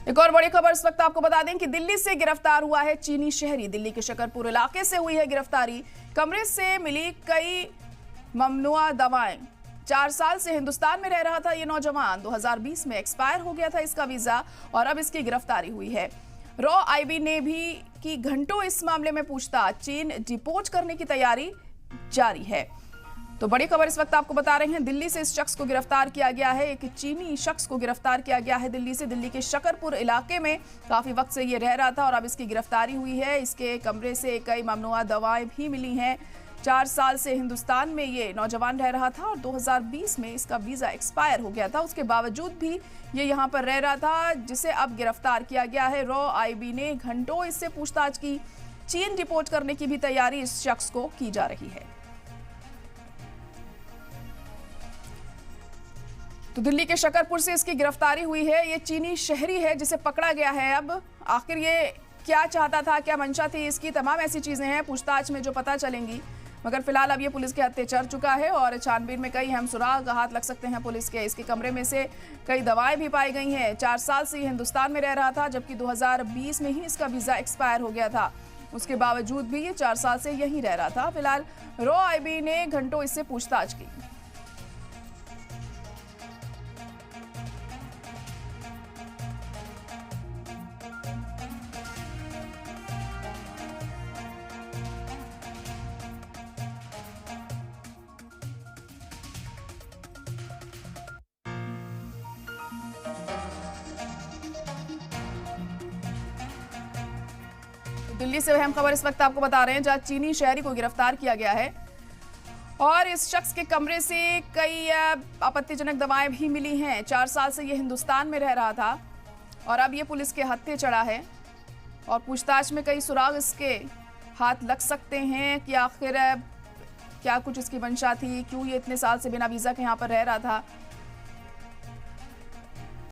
एक और बड़ी खबर इस वक्त आपको बता दें कि दिल्ली से गिरफ्तार हुआ है चीनी शहरी। दिल्ली के शकरपुर इलाके से हुई है गिरफ्तारी। कमरे से मिली कई ममनुआ दवाएं। 4 साल से हिंदुस्तान में रह रहा था ये नौजवान। 2020 में एक्सपायर हो गया था इसका वीजा और अब इसकी गिरफ्तारी हुई है। रॉ आईबी ने भी की घंटों इस मामले में पूछताछ। चीन डिपोर्ट करने की तैयारी जारी है। तो बड़ी खबर इस वक्त आपको बता रहे हैं, दिल्ली से इस शख्स को गिरफ्तार किया गया है। एक चीनी शख्स को गिरफ्तार किया गया है दिल्ली से। दिल्ली के शकरपुर इलाके में काफी वक्त से ये रह रहा था और अब इसकी गिरफ्तारी हुई है। इसके कमरे से कई ममनुआ दवाएं भी मिली हैं। 4 साल से हिंदुस्तान में ये नौजवान रह रहा था और 2020 में इसका वीजा एक्सपायर हो गया था। उसके बावजूद भी ये यहाँ पर रह रहा था, जिसे अब गिरफ्तार किया गया है। रॉ आईबी ने घंटों इससे पूछताछ की। चीन डिपोर्ट करने की भी तैयारी इस शख्स को की जा रही है। तो दिल्ली के शकरपुर से इसकी गिरफ्तारी हुई है। ये चीनी शहरी है जिसे पकड़ा गया है। अब आखिर ये क्या चाहता था, क्या मंशा थी इसकी, तमाम ऐसी चीजें हैं पूछताछ में जो पता चलेंगी। मगर फिलहाल अब ये पुलिस के हत्थे चढ़ चुका है और छानबीन में कई अहम सुराग हाथ लग सकते हैं पुलिस के। इसके कमरे में से कई दवाएं भी पाई गई हैं। 4 साल से ये हिंदुस्तान में रह रहा था, जबकि 2020 में ही इसका वीजा एक्सपायर हो गया था। उसके बावजूद भी ये 4 साल से यहीं रह रहा था। फिलहाल रॉ आईबी ने घंटों इससे पूछताछ की। दिल्ली से अहम खबर इस वक्त आपको बता रहे हैं, जहां चीनी शहरी को गिरफ्तार किया गया है और इस शख्स के कमरे से कई आपत्तिजनक दवाएं भी मिली हैं। 4 साल से ये हिंदुस्तान में रह रहा था और अब ये पुलिस के हत्थे चढ़ा है और पूछताछ में कई सुराग इसके हाथ लग सकते हैं कि आखिर क्या कुछ इसकी मंशा थी, क्यों ये इतने साल से बिना वीजा के यहाँ पर रह रहा था।